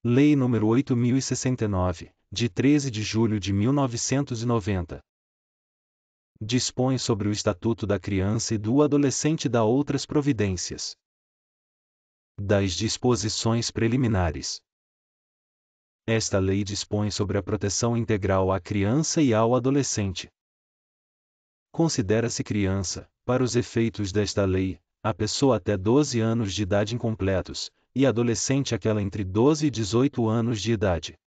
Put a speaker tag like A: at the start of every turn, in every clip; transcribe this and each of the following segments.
A: Lei nº 8.069, de 13 de julho de 1990. Dispõe sobre o Estatuto da Criança e do Adolescente e dá outras providências. Das disposições preliminares. Esta lei dispõe sobre a proteção integral à criança e ao adolescente. Considera-se criança, para os efeitos desta lei, a pessoa até 12 anos de idade incompletos, e adolescente aquela entre 12 e 18 anos de idade.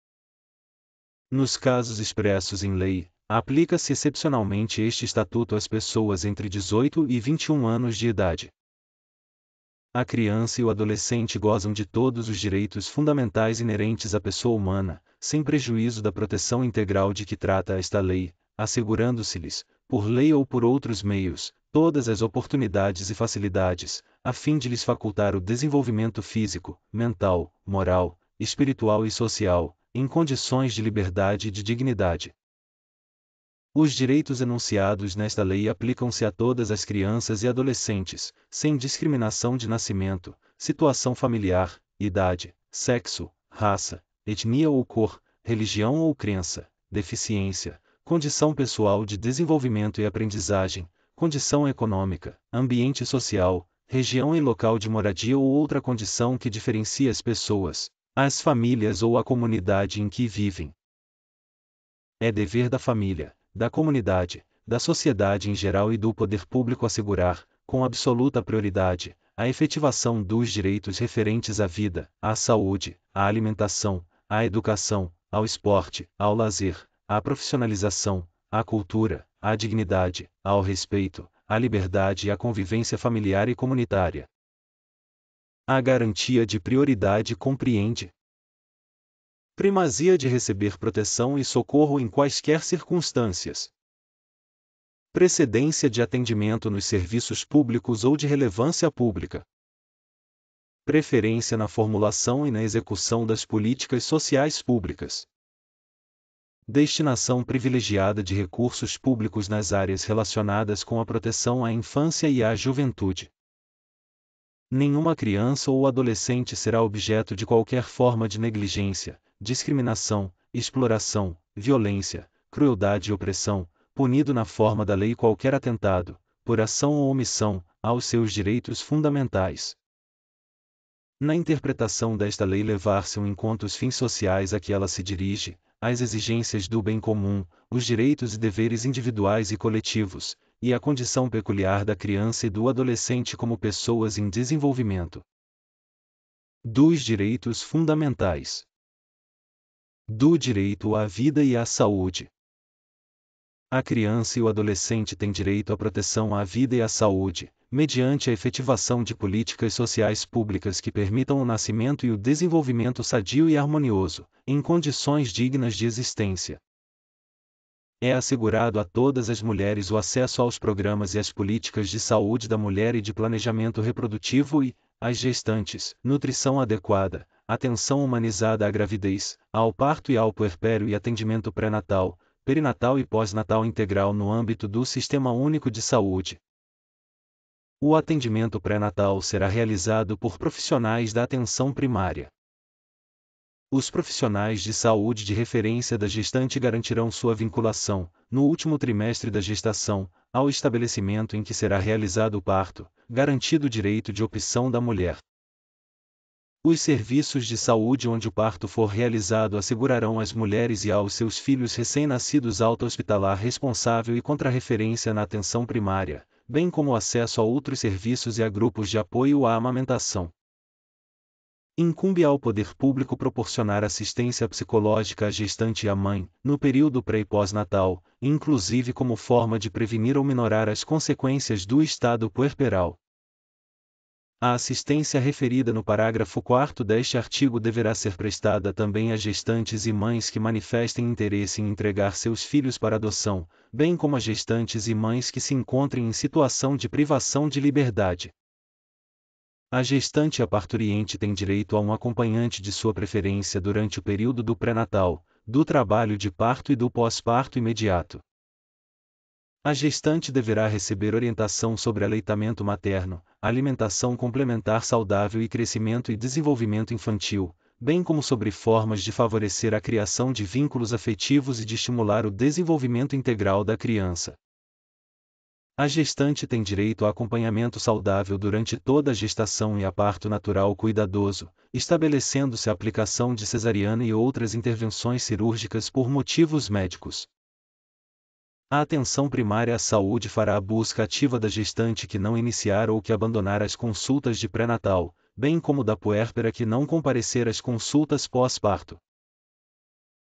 A: Nos casos expressos em lei, aplica-se excepcionalmente este estatuto às pessoas entre 18 e 21 anos de idade. A criança e o adolescente gozam de todos os direitos fundamentais inerentes à pessoa humana, sem prejuízo da proteção integral de que trata esta lei, assegurando-se-lhes, por lei ou por outros meios, todas as oportunidades e facilidades, a fim de lhes facultar o desenvolvimento físico, mental, moral, espiritual e social, em condições de liberdade e de dignidade. Os direitos enunciados nesta lei aplicam-se a todas as crianças e adolescentes, sem discriminação de nascimento, situação familiar, idade, sexo, raça, etnia ou cor, religião ou crença, deficiência, condição pessoal de desenvolvimento e aprendizagem, condição econômica, ambiente social, região e local de moradia ou outra condição que diferencie as pessoas, as famílias ou a comunidade em que vivem. É dever da família, da comunidade, da sociedade em geral e do poder público assegurar, com absoluta prioridade, a efetivação dos direitos referentes à vida, à saúde, à alimentação, à educação, ao esporte, ao lazer, à profissionalização, à cultura, à dignidade, ao respeito, à liberdade e à convivência familiar e comunitária. A garantia de prioridade compreende primazia de receber proteção e socorro em quaisquer circunstâncias. Precedência de atendimento nos serviços públicos ou de relevância pública. Preferência na formulação e na execução das políticas sociais públicas. Destinação privilegiada de recursos públicos nas áreas relacionadas com a proteção à infância e à juventude. Nenhuma criança ou adolescente será objeto de qualquer forma de negligência, discriminação, exploração, violência, crueldade e opressão, punido na forma da lei qualquer atentado, por ação ou omissão, aos seus direitos fundamentais. Na interpretação desta lei levar-se-ão em conta os fins sociais a que ela se dirige, as exigências do bem comum, os direitos e deveres individuais e coletivos, e a condição peculiar da criança e do adolescente como pessoas em desenvolvimento. Dos direitos fundamentais. Do direito à vida e à saúde. A criança e o adolescente têm direito à proteção à vida e à saúde, mediante a efetivação de políticas sociais públicas que permitam o nascimento e o desenvolvimento sadio e harmonioso, em condições dignas de existência. É assegurado a todas as mulheres o acesso aos programas e às políticas de saúde da mulher e de planejamento reprodutivo e, às gestantes, nutrição adequada, atenção humanizada à gravidez, ao parto e ao puerpério e atendimento pré-natal, perinatal e pós-natal integral no âmbito do Sistema Único de Saúde. O atendimento pré-natal será realizado por profissionais da atenção primária. Os profissionais de saúde de referência da gestante garantirão sua vinculação, no último trimestre da gestação, ao estabelecimento em que será realizado o parto, garantido o direito de opção da mulher. Os serviços de saúde onde o parto for realizado assegurarão às mulheres e aos seus filhos recém-nascidos alta hospitalar responsável e contrarreferência na atenção primária, bem como acesso a outros serviços e a grupos de apoio à amamentação. Incumbe ao poder público proporcionar assistência psicológica à gestante e à mãe, no período pré- e pós-natal, inclusive como forma de prevenir ou minorar as consequências do estado puerperal. A assistência referida no parágrafo 4º deste artigo deverá ser prestada também a gestantes e mães que manifestem interesse em entregar seus filhos para adoção, bem como a gestantes e mães que se encontrem em situação de privação de liberdade. A gestante e a parturiente têm direito a um acompanhante de sua preferência durante o período do pré-natal, do trabalho de parto e do pós-parto imediato. A gestante deverá receber orientação sobre aleitamento materno, alimentação complementar saudável e crescimento e desenvolvimento infantil, bem como sobre formas de favorecer a criação de vínculos afetivos e de estimular o desenvolvimento integral da criança. A gestante tem direito a acompanhamento saudável durante toda a gestação e a parto natural cuidadoso, estabelecendo-se a aplicação de cesariana e outras intervenções cirúrgicas por motivos médicos. A atenção primária à saúde fará a busca ativa da gestante que não iniciar ou que abandonar as consultas de pré-natal, bem como da puérpera que não comparecer às consultas pós-parto.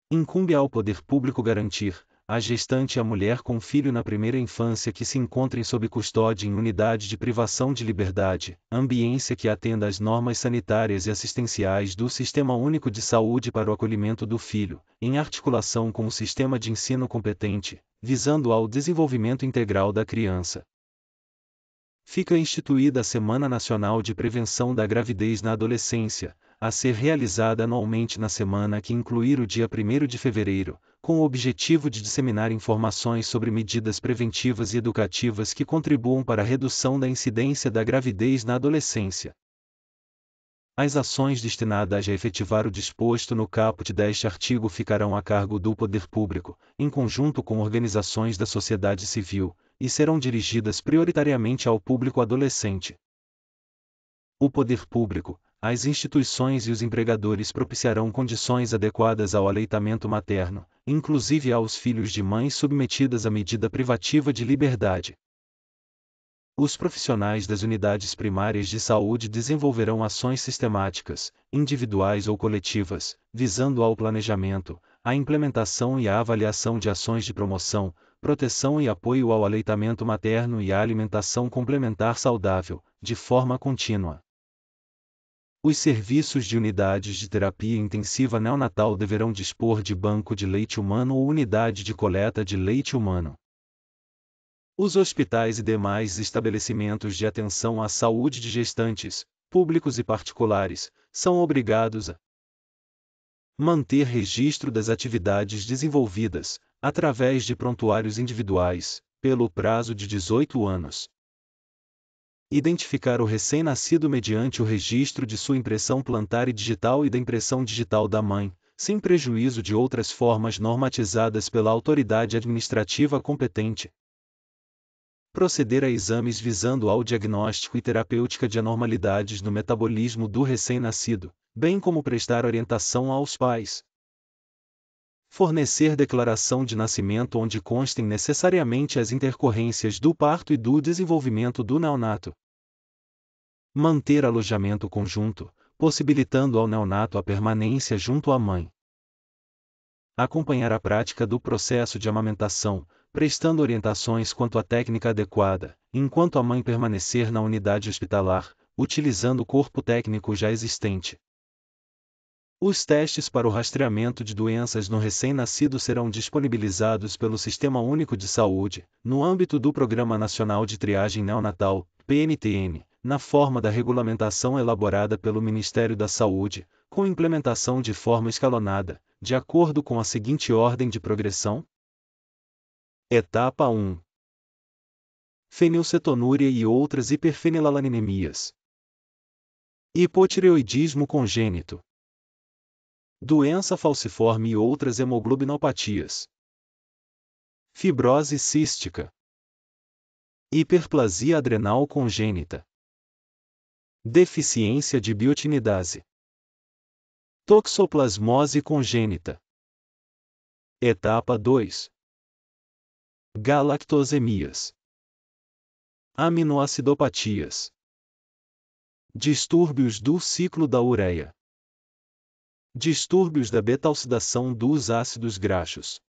A: Incumbe ao poder público garantir, à gestante e à mulher com filho na primeira infância que se encontrem sob custódia em unidade de privação de liberdade, ambiência que atenda às normas sanitárias e assistenciais do Sistema Único de Saúde para o acolhimento do filho, em articulação com o sistema de ensino competente, visando ao desenvolvimento integral da criança. Fica instituída a Semana Nacional de Prevenção da Gravidez na Adolescência, a ser realizada anualmente na semana que incluir o dia 1º de fevereiro, com o objetivo de disseminar informações sobre medidas preventivas e educativas que contribuam para a redução da incidência da gravidez na adolescência. As ações destinadas a efetivar o disposto no caput deste artigo ficarão a cargo do poder público, em conjunto com organizações da sociedade civil, e serão dirigidas prioritariamente ao público adolescente. O poder público, as instituições e os empregadores propiciarão condições adequadas ao aleitamento materno, inclusive aos filhos de mães submetidas à medida privativa de liberdade. Os profissionais das unidades primárias de saúde desenvolverão ações sistemáticas, individuais ou coletivas, visando ao planejamento, a implementação e a avaliação de ações de promoção, proteção e apoio ao aleitamento materno e à alimentação complementar saudável, de forma contínua. Os serviços de unidades de terapia intensiva neonatal deverão dispor de banco de leite humano ou unidade de coleta de leite humano. Os hospitais e demais estabelecimentos de atenção à saúde de gestantes, públicos e particulares, são obrigados a manter registro das atividades desenvolvidas, através de prontuários individuais, pelo prazo de 18 anos. Identificar o recém-nascido mediante o registro de sua impressão plantar e digital e da impressão digital da mãe, sem prejuízo de outras formas normatizadas pela autoridade administrativa competente. Proceder a exames visando ao diagnóstico e terapêutica de anormalidades no metabolismo do recém-nascido, bem como prestar orientação aos pais. Fornecer declaração de nascimento onde constem necessariamente as intercorrências do parto e do desenvolvimento do neonato. Manter alojamento conjunto, possibilitando ao neonato a permanência junto à mãe. Acompanhar a prática do processo de amamentação, prestando orientações quanto à técnica adequada, enquanto a mãe permanecer na unidade hospitalar, utilizando o corpo técnico já existente. Os testes para o rastreamento de doenças no recém-nascido serão disponibilizados pelo Sistema Único de Saúde, no âmbito do Programa Nacional de Triagem Neonatal, PNTN, na forma da regulamentação elaborada pelo Ministério da Saúde, com implementação de forma escalonada, de acordo com a seguinte ordem de progressão. Etapa 1. Fenilcetonúria e outras hiperfenilalanemias. Hipotireoidismo congênito. Doença falciforme e outras hemoglobinopatias. Fibrose cística. Hiperplasia adrenal congênita. Deficiência de biotinidase. Toxoplasmose congênita. Etapa 2. Galactosemias. Aminoacidopatias. Distúrbios do ciclo da ureia. Distúrbios da beta-oxidação dos ácidos graxos.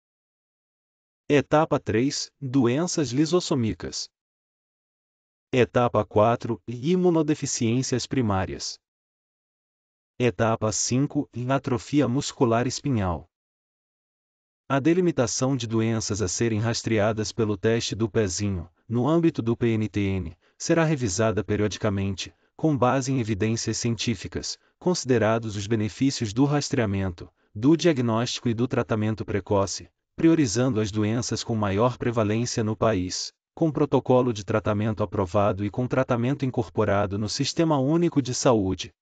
A: Etapa 3. Doenças lisossômicas. Etapa 4. Imunodeficiências primárias. Etapa 5. Atrofia muscular espinhal. A delimitação de doenças a serem rastreadas pelo teste do pezinho, no âmbito do PNTN, será revisada periodicamente, com base em evidências científicas, considerados os benefícios do rastreamento, do diagnóstico e do tratamento precoce, priorizando as doenças com maior prevalência no país, com protocolo de tratamento aprovado e com tratamento incorporado no Sistema Único de Saúde.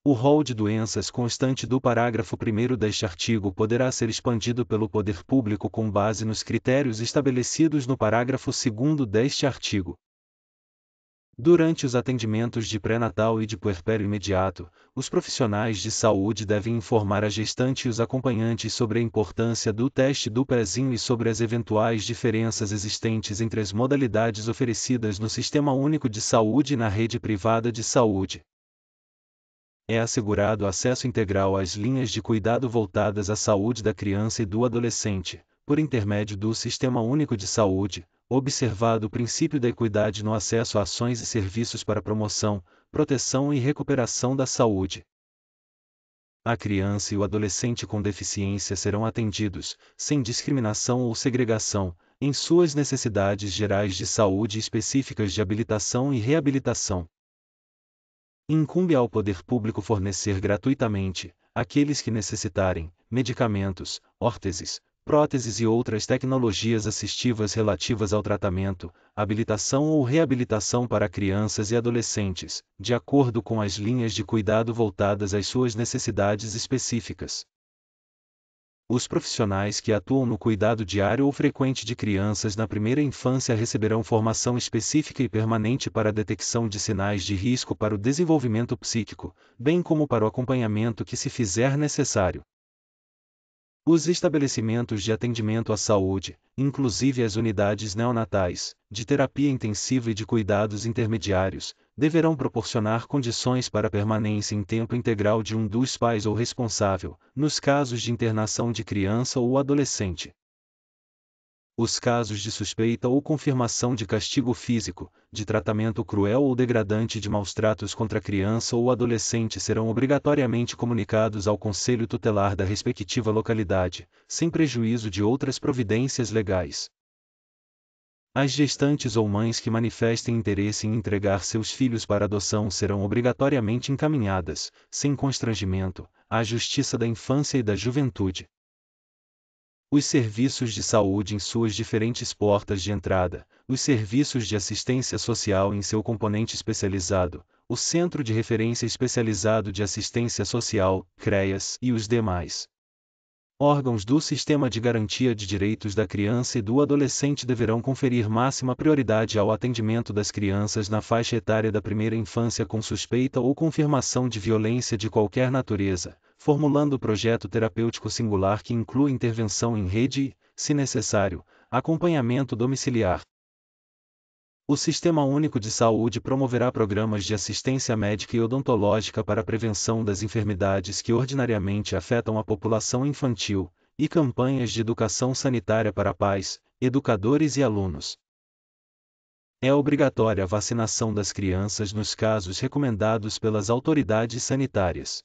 A: O rol de doenças constante do parágrafo 1º deste artigo poderá ser expandido pelo poder público com base nos critérios estabelecidos no parágrafo 2º deste artigo. Durante os atendimentos de pré-natal e de puerpério imediato, os profissionais de saúde devem informar a gestante e os acompanhantes sobre a importância do teste do pezinho e sobre as eventuais diferenças existentes entre as modalidades oferecidas no Sistema Único de Saúde e na rede privada de saúde. É assegurado acesso integral às linhas de cuidado voltadas à saúde da criança e do adolescente, por intermédio do Sistema Único de Saúde, observado o princípio da equidade no acesso a ações e serviços para promoção, proteção e recuperação da saúde. A criança e o adolescente com deficiência serão atendidos, sem discriminação ou segregação, em suas necessidades gerais de saúde específicas de habilitação e reabilitação. Incumbe ao poder público fornecer gratuitamente, àqueles que necessitarem, medicamentos, órteses, próteses e outras tecnologias assistivas relativas ao tratamento, habilitação ou reabilitação para crianças e adolescentes, de acordo com as linhas de cuidado voltadas às suas necessidades específicas. Os profissionais que atuam no cuidado diário ou frequente de crianças na primeira infância receberão formação específica e permanente para a detecção de sinais de risco para o desenvolvimento psíquico, bem como para o acompanhamento que se fizer necessário. Os estabelecimentos de atendimento à saúde, inclusive as unidades neonatais, de terapia intensiva e de cuidados intermediários, deverão proporcionar condições para a permanência em tempo integral de um dos pais ou responsável, nos casos de internação de criança ou adolescente. Os casos de suspeita ou confirmação de castigo físico, de tratamento cruel ou degradante de maus-tratos contra criança ou adolescente serão obrigatoriamente comunicados ao Conselho Tutelar da respectiva localidade, sem prejuízo de outras providências legais. As gestantes ou mães que manifestem interesse em entregar seus filhos para adoção serão obrigatoriamente encaminhadas, sem constrangimento, à Justiça da Infância e da Juventude. Os serviços de saúde em suas diferentes portas de entrada, os serviços de assistência social em seu componente especializado, o Centro de Referência Especializado de Assistência Social, CREAS, e os demais órgãos do Sistema de Garantia de Direitos da Criança e do Adolescente deverão conferir máxima prioridade ao atendimento das crianças na faixa etária da primeira infância com suspeita ou confirmação de violência de qualquer natureza, formulando projeto terapêutico singular que inclua intervenção em rede e, se necessário, acompanhamento domiciliar. O Sistema Único de Saúde promoverá programas de assistência médica e odontológica para a prevenção das enfermidades que ordinariamente afetam a população infantil, e campanhas de educação sanitária para pais, educadores e alunos. É obrigatória a vacinação das crianças nos casos recomendados pelas autoridades sanitárias.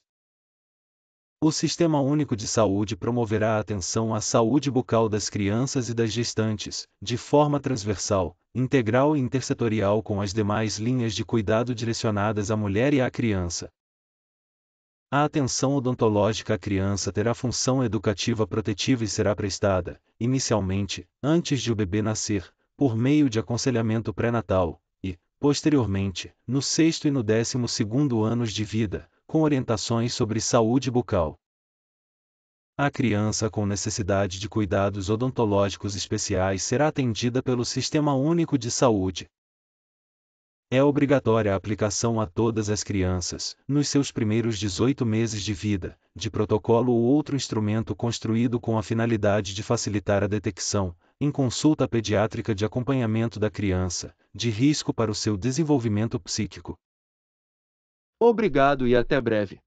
A: O Sistema Único de Saúde promoverá a atenção à saúde bucal das crianças e das gestantes, de forma transversal, integral e intersetorial com as demais linhas de cuidado direcionadas à mulher e à criança. A atenção odontológica à criança terá função educativa protetiva e será prestada, inicialmente, antes de o bebê nascer, por meio de aconselhamento pré-natal, e, posteriormente, no 6º e no 12º anos de vida, com orientações sobre saúde bucal. A criança com necessidade de cuidados odontológicos especiais será atendida pelo Sistema Único de Saúde. É obrigatória a aplicação a todas as crianças, nos seus primeiros 18 meses de vida, de protocolo ou outro instrumento construído com a finalidade de facilitar a detecção, em consulta pediátrica de acompanhamento da criança, de risco para o seu desenvolvimento psíquico. Obrigado e até breve.